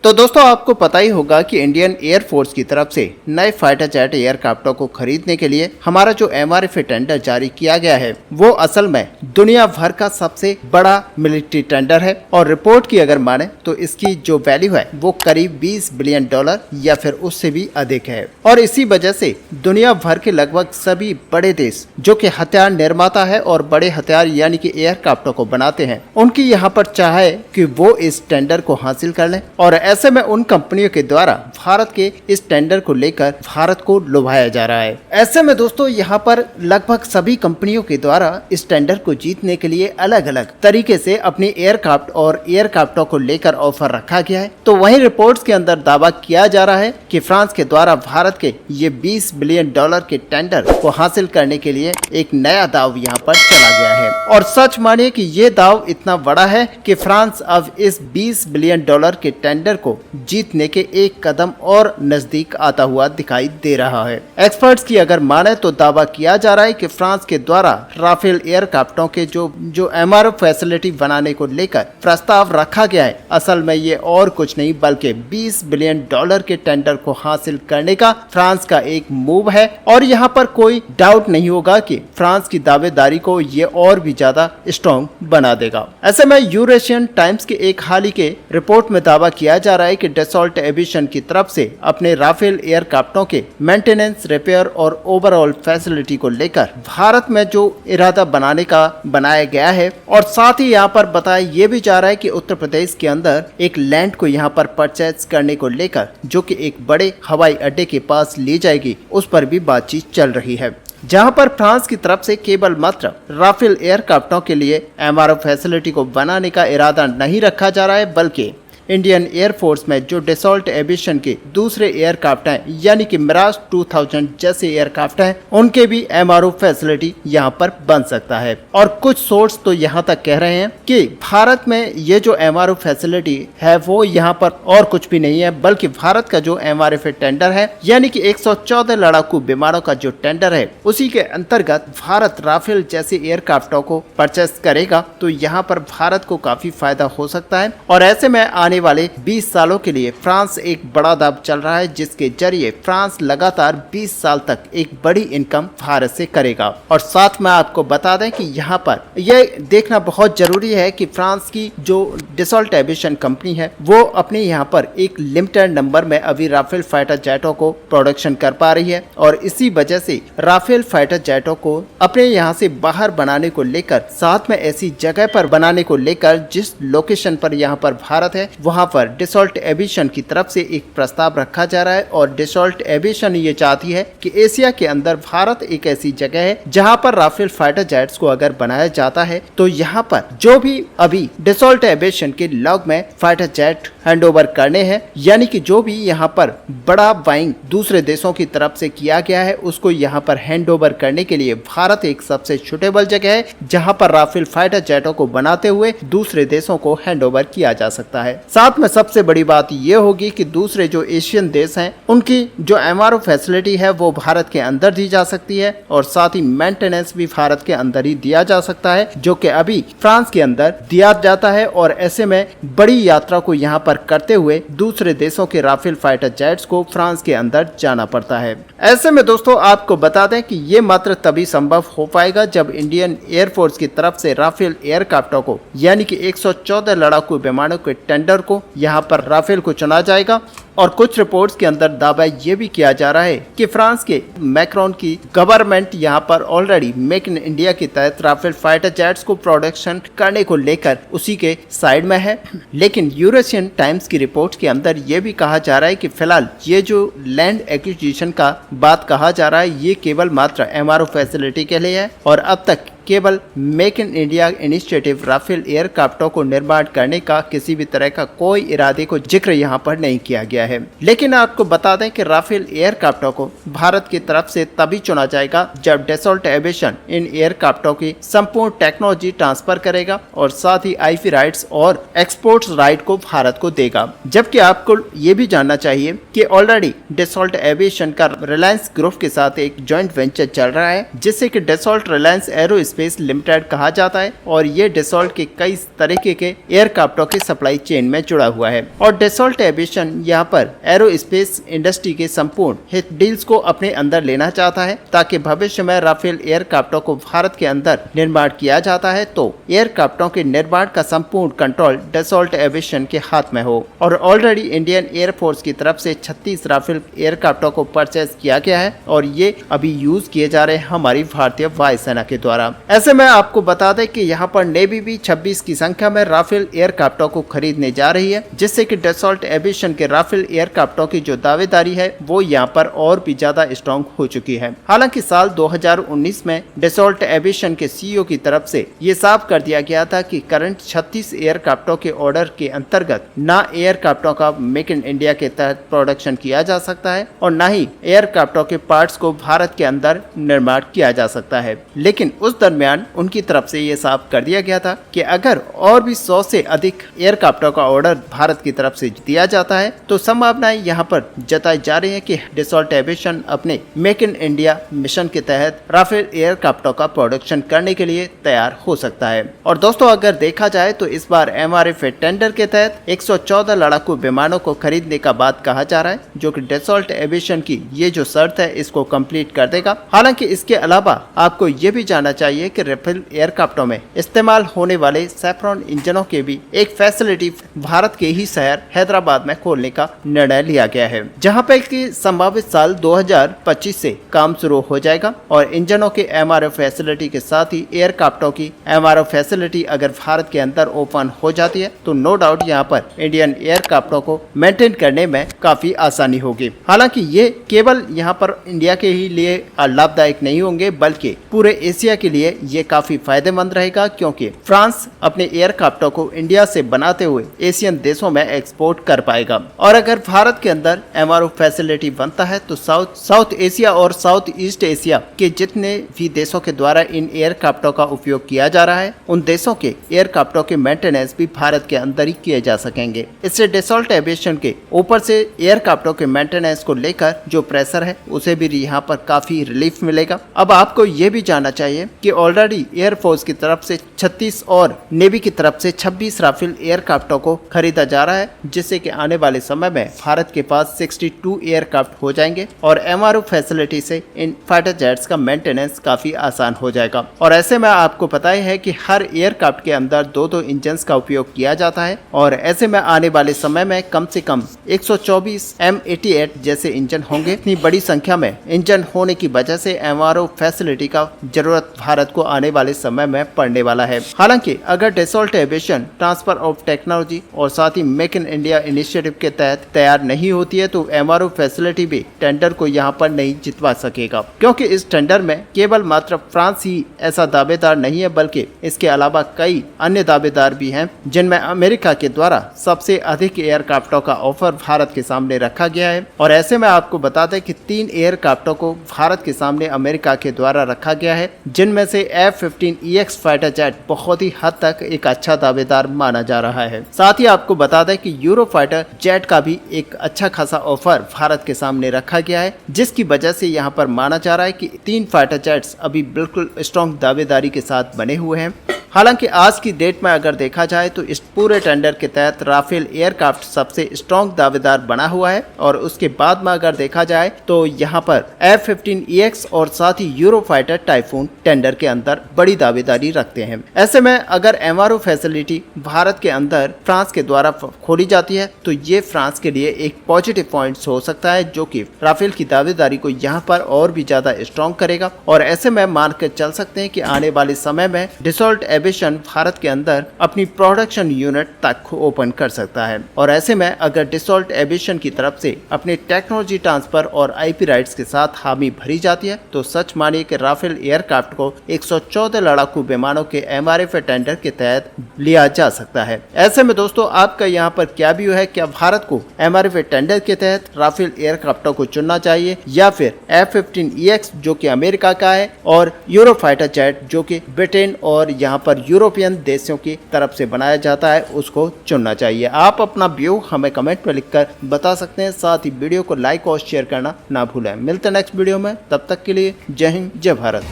तो दोस्तों आपको पता ही होगा कि इंडियन एयरफोर्स की तरफ से नए फाइटर जेट एयरक्राफ्टों को खरीदने के लिए हमारा जो MRF टेंडर जारी किया गया है वो असल में दुनिया भर का सबसे बड़ा मिलिट्री टेंडर है और रिपोर्ट की अगर माने तो इसकी जो वैल्यू है वो करीब $20 बिलियन या फिर उससे भी अधिक है। और इसी वजह से दुनिया भर के लगभग सभी बड़े देश जो कि हथियार निर्माता है और बड़े हथियार यानी कि एयरक्राफ्टों को बनाते हैं उनकी यहाँ पर चाह है कि वो इस टेंडर को हासिल कर लें और ऐसे में उन कंपनियों के द्वारा भारत के इस टेंडर को लेकर भारत को लुभाया जा रहा है। ऐसे में दोस्तों यहाँ पर लगभग सभी कंपनियों के द्वारा इस टेंडर को जीतने के लिए अलग अलग तरीके से अपनी एयरक्राफ्ट और एयरक्राफ्टों को लेकर ऑफर रखा गया है। तो वहीं रिपोर्ट्स के अंदर दावा किया जा रहा है कि फ्रांस के द्वारा भारत के ये $20 बिलियन के टेंडर को हासिल करने के लिए एक नया दाव यहाँ पर चला गया है। और सच मानिए कि ये दाव इतना बड़ा है कि फ्रांस अब इस $20 बिलियन के टेंडर को जीतने के एक कदम और नजदीक आता हुआ दिखाई दे रहा है। एक्सपर्ट्स की अगर माने तो दावा किया जा रहा है कि फ्रांस के द्वारा राफेल एयरक्राफ्टों के जो MRF फैसिलिटी बनाने को लेकर प्रस्ताव रखा गया है असल में ये और कुछ नहीं बल्कि $20 बिलियन के टेंडर को हासिल करने का फ्रांस का एक मूव है। और यहाँ पर कोई डाउट नहीं होगा कि फ्रांस की दावेदारी को ये और भी ज्यादा स्ट्रॉन्ग बना देगा। ऐसे में यूरेशियन टाइम्स के एक हाल ही के रिपोर्ट में दावा किया जा रहा है कि डसॉल्ट एविएशन की तरफ से अपने राफेल एयरक्राफ्टों के मेंटेनेंस, रिपेयर और ओवरऑल फैसिलिटी को लेकर भारत में जो इरादा बनाया गया है और साथ ही यहाँ पर बताया ये भी जा रहा है कि उत्तर प्रदेश के अंदर एक लैंड को यहाँ पर परचेज करने को लेकर जो कि एक बड़े हवाई अड्डे के पास ली जाएगी उस पर भी बातचीत चल रही है, जहां पर फ्रांस की तरफ से केवल मात्र राफेल एयरक्राफ्टों के लिए MRF फैसिलिटी को बनाने का इरादा नहीं रखा जा रहा है बल्कि इंडियन एयरफोर्स में जो डसॉल्ट एविएशन के दूसरे एयरक्राफ्ट हैं यानी कि मिराज 2000 जैसे एयरक्राफ्ट हैं उनके भी MRF फैसिलिटी यहां पर बन सकता है। और कुछ सोर्स तो यहां तक कह रहे हैं कि भारत में ये जो MRF फैसिलिटी है वो यहां पर और कुछ भी नहीं है बल्कि भारत का जो MRF टेंडर है यानी कि 114 लड़ाकू विमानों का जो टेंडर है उसी के अंतर्गत भारत राफेल जैसे एयरक्राफ्टों को परचेस करेगा। तो यहाँ पर भारत को काफी फायदा हो सकता है और ऐसे में आने वाले 20 सालों के लिए फ्रांस एक बड़ा दाव चल रहा है जिसके जरिए फ्रांस लगातार 20 साल तक एक बड़ी इनकम भारत से करेगा। और साथ में आपको बता दें कि यहाँ पर यह देखना बहुत जरूरी है कि फ्रांस की जो डसॉल्ट एविएशन कंपनी है वो अपने यहाँ पर एक लिमिटेड नंबर में अभी राफेल फाइटर जेटों को प्रोडक्शन कर पा रही है और इसी वजह से राफेल फाइटर जेटों को अपने यहाँ से बाहर बनाने को लेकर साथ में ऐसी जगह पर बनाने को लेकर जिस लोकेशन पर यहाँ पर भारत है वहां पर डसॉल्ट एविएशन की तरफ से एक प्रस्ताव रखा जा रहा है। और डसॉल्ट एविएशन ये चाहती है कि एशिया के अंदर भारत एक ऐसी जगह है जहां पर राफेल फाइटर जेट्स को अगर बनाया जाता है तो यहां पर जो भी अभी डसॉल्ट एविएशन के लॉग में फाइटर जेट हैंडओवर करने हैं यानी कि जो भी यहां पर बड़ा बाइंग दूसरे देशों की तरफ से किया गया है उसको यहां पर हैंडओवर करने के लिए भारत एक सबसे सुटेबल जगह है जहां पर राफेल फाइटर जेटों को बनाते हुए दूसरे देशों को हैंडओवर किया जा सकता है। साथ में सबसे बड़ी बात ये होगी कि दूसरे जो एशियन देश हैं उनकी जो MRF फैसिलिटी है वो भारत के अंदर दी जा सकती है और साथ ही मेंटेनेंस भी भारत के अंदर ही दिया जा सकता है जो कि अभी फ्रांस के अंदर दिया जाता है। और ऐसे में बड़ी यात्रा को यहाँ पर करते हुए दूसरे देशों के राफेल फाइटर जेट्स को फ्रांस के अंदर जाना पड़ता है। ऐसे में दोस्तों आपको बता दें कि ये मात्र तभी संभव हो पाएगा जब इंडियन एयरफोर्स की तरफ से राफेल एयरक्राफ्टों को यानी कि 114 लड़ाकू विमानों के टेंडर को यहाँ पर राफेल को चुना जाएगा। और कुछ रिपोर्ट्स के अंदर दावा ये भी किया जा रहा है कि फ्रांस के मैक्रोन की गवर्नमेंट यहाँ पर ऑलरेडी मेक इन इंडिया के तहत राफेल फाइटर जेट्स को प्रोडक्शन करने को लेकर उसी के साइड में है। लेकिन यूरेशियन टाइम्स की रिपोर्ट के अंदर ये भी कहा जा रहा है कि फिलहाल ये जो लैंड एक्विजिशन का बात कहा जा रहा है ये केवल मात्र MRF फैसिलिटी के लिए है और अब तक केवल make in India initiative Rafale एयरक्राफ्टों को निर्माण करने का किसी भी तरह का कोई इरादे को जिक्र यहाँ पर नहीं किया गया है। है। लेकिन आपको बता दें कि राफेल एयरक्राफ्टों को भारत की तरफ से तभी चुना जाएगा जब डसॉल्ट एविएशन इन एयरक्राफ्टों की संपूर्ण टेक्नोलॉजी ट्रांसफर करेगा और साथ ही आईपी राइट्स और एक्सपोर्ट राइट को भारत को देगा। जबकि आपको ये भी जानना चाहिए कि ऑलरेडी डसॉल्ट एविएशन का रिलायंस ग्रुप के साथ एक जॉइंट वेंचर चल रहा है जिसे कि डसॉल्ट रिलायंस एरोस्पेस लिमिटेड कहा जाता है और ये डसॉल्ट के कई तरीके के एयरक्राफ्टों की सप्लाई चेन में जुड़ा हुआ है और डसॉल्ट एविएशन यहाँ पर एरोस्पेस इंडस्ट्री के संपूर्ण हित डील्स को अपने अंदर लेना चाहता है ताकि भविष्य में राफेल एयरक्राफ्टों को भारत के अंदर निर्माण किया जाता है तो एयरक्राफ्टों के निर्माण का संपूर्ण कंट्रोल डसॉल्ट एविएशन के हाथ में हो। और ऑलरेडी इंडियन एयरफोर्स की तरफ से 36 राफेल एयरक्राफ्टों को परचेज किया गया है और ये अभी यूज किए जा रहे हैं हमारी भारतीय वायुसेना के द्वारा। ऐसे में आपको बता दें कि यहाँ पर नेवी भी 26 की संख्या में राफेल एयरक्राफ्टों को खरीदने जा रही है जिससे कि डसॉल्ट एविएशन के राफेल एयरक्राफ्टों की जो दावेदारी है वो यहाँ पर और भी ज्यादा स्ट्रॉन्ग हो चुकी है। हालांकि साल 2019 में डसॉल्ट एविएशन के सीईओ की तरफ से ये साफ कर दिया गया था कि करंट 36 एयरक्राफ्टों के ऑर्डर के अंतर्गत ना एयरक्राफ्टों का मेक इन इंडिया के तहत प्रोडक्शन किया जा सकता है और न ही एयरक्राफ्टों के पार्ट्स को भारत के अंदर निर्माण किया जा सकता है। लेकिन उस दरमियान उनकी तरफ से ये साफ कर दिया गया था कि अगर और भी 100 से अधिक एयरक्राफ्टों का ऑर्डर भारत की तरफ से दिया जाता है तो संभावनाएं यहाँ पर जताई जा रही है कि डसॉल्ट एविएशन अपने मेक इन इंडिया मिशन के तहत राफेल एयरक्राफ्टों का प्रोडक्शन करने के लिए तैयार हो सकता है। और दोस्तों अगर देखा जाए तो इस बार MRF टेंडर के तहत 114 लड़ाकू विमानों को खरीदने का बात कहा जा रहा है जो कि डसॉल्ट एविएशन की ये जो शर्त है इसको कंप्लीट कर देगा। हालांकि इसके अलावा आपको ये भी जानना चाहिए कि राफेल एयरक्राफ्टों में इस्तेमाल होने वाले सैफ्रॉन इंजनों के भी एक फैसिलिटी भारत के ही शहर हैदराबाद में खोलने का निर्णय लिया गया है जहाँ पे की संभावित साल 2025 से काम शुरू हो जाएगा और इंजनों के MRF फैसिलिटी के साथ ही एयरक्राफ्टों की MRF फैसिलिटी अगर भारत के अंदर ओपन हो जाती है तो नो डाउट यहाँ पर इंडियन एयरक्राफ्टों को मेंटेन करने में काफी आसानी होगी। हालांकि ये केवल यहाँ पर इंडिया के ही लिए लाभदायक नहीं होंगे बल्कि पूरे एशिया के लिए ये काफी फायदेमंद रहेगा क्योंकि फ्रांस अपने एयरक्राफ्टों को इंडिया से बनाते हुए एशियन देशों में एक्सपोर्ट कर पाएगा और अगर भारत के अंदर MRF फैसिलिटी बनता है तो साउथ एशिया और साउथ ईस्ट एशिया के जितने भी देशों के द्वारा इन एयरक्राफ्टों का उपयोग किया जा रहा है उन देशों के एयरक्राफ्टों के मेंटेनेंस भी भारत के अंदर ही किए जा सकेंगे। इससे डसॉल्ट एविएशन के ऊपर से एयरक्राफ्टों के मेंटेनेंस को लेकर जो प्रेशर है उसे भी यहाँ पर काफी रिलीफ मिलेगा। अब आपको ये भी जानना चाहिए कि ऑलरेडी एयरफोर्स की तरफ से 36 और नेवी की तरफ से 26 राफेल एयरक्राफ्टों को खरीदा जा रहा है जिससे कि आने वाले समय में भारत के पास 62 एयरक्राफ्ट हो जाएंगे और MRF फैसिलिटी से इन फाइटर जेट्स का मेंटेनेंस काफी आसान हो जाएगा। और ऐसे में आपको पता ही है कि हर एयरक्राफ्ट के अंदर दो इंजन का उपयोग किया जाता है और ऐसे में आने वाले समय में कम से कम 124 M88 जैसे इंजन होंगे। इतनी बड़ी संख्या में इंजन होने की वजह से MRF फैसिलिटी का जरूरत भारत को आने वाले समय में पड़ने वाला है। हालांकि अगर Dassault aviation transfer of technology और साथ ही मेक इन इंडिया इनिशिएटिव के तहत तैयार नहीं होती है तो MRF फैसिलिटी भी टेंडर को यहाँ पर नहीं जितवा सकेगा क्योंकि इस टेंडर में केवल मात्र फ्रांस ही ऐसा दावेदार नहीं है बल्कि इसके अलावा कई अन्य दावेदार भी हैं जिनमें अमेरिका के द्वारा सबसे अधिक एयरक्राफ्टों का ऑफर भारत के सामने रखा गया है। और ऐसे में आपको बता दें कि 3 एयरक्राफ्टों को भारत के सामने अमेरिका के द्वारा रखा गया है जिनमें से F-15EX फाइटर जेट बहुत ही हद तक एक अच्छा दावेदार माना जा रहा है। साथ ही आपको बता दें कि यूरो फाइटर जेट का भी एक अच्छा खासा ऑफर भारत के सामने रखा गया है जिसकी वजह से यहाँ पर माना जा रहा है कि 3 फाइटर जेट्स अभी बिल्कुल स्ट्रॉन्ग दावेदारी के साथ बने हुए हैं। हालांकि आज की डेट में अगर देखा जाए तो इस पूरे टेंडर के तहत राफेल एयरक्राफ्ट सबसे स्ट्रॉन्ग दावेदार बना हुआ है और उसके बाद में अगर देखा जाए तो यहाँ पर F-15EX और साथ ही यूरो फाइटर टाइफून टेंडर के अंदर बड़ी दावेदारी रखते हैं। ऐसे में अगर MRF फैसिलिटी भारत के अंदर फ्रांस के द्वारा खोली जाती है तो ये फ्रांस के लिए एक पॉजिटिव पॉइंट हो सकता है जो कि राफेल की दावेदारी को यहाँ पर और भी ज्यादा स्ट्रॉन्ग करेगा। और ऐसे में मान कर चल सकते हैं कि आने वाले समय में डसॉल्ट एविएशन भारत के अंदर अपनी प्रोडक्शन यूनिट तक ओपन कर सकता है। और ऐसे में अगर डसॉल्ट एविएशन की तरफ से अपने टेक्नोलॉजी ट्रांसफर और आईपी राइट्स के साथ हामी भरी जाती है तो सच मानिए कि राफेल एयरक्राफ्ट को 114 लड़ाकू विमानों के MRFA टेंडर के तहत लिया जा सकता है। ऐसे में दोस्तों आपका यहाँ पर क्या व्यू है, क्या भारत को MRFA टेंडर के तहत राफेल एयरक्राफ्टों को चुनना चाहिए या फिर F-15EX जो कि अमेरिका का है और यूरोफाइटर जेट जो कि ब्रिटेन और यहाँ पर यूरोपियन देशों की तरफ से बनाया जाता है उसको चुनना चाहिए। आप अपना व्यू हमें कमेंट में लिखकर बता सकते हैं। साथ ही वीडियो को लाइक और शेयर करना ना भूलें। मिलते हैं नेक्स्ट वीडियो में, तब तक के लिए जय हिंद जय भारत।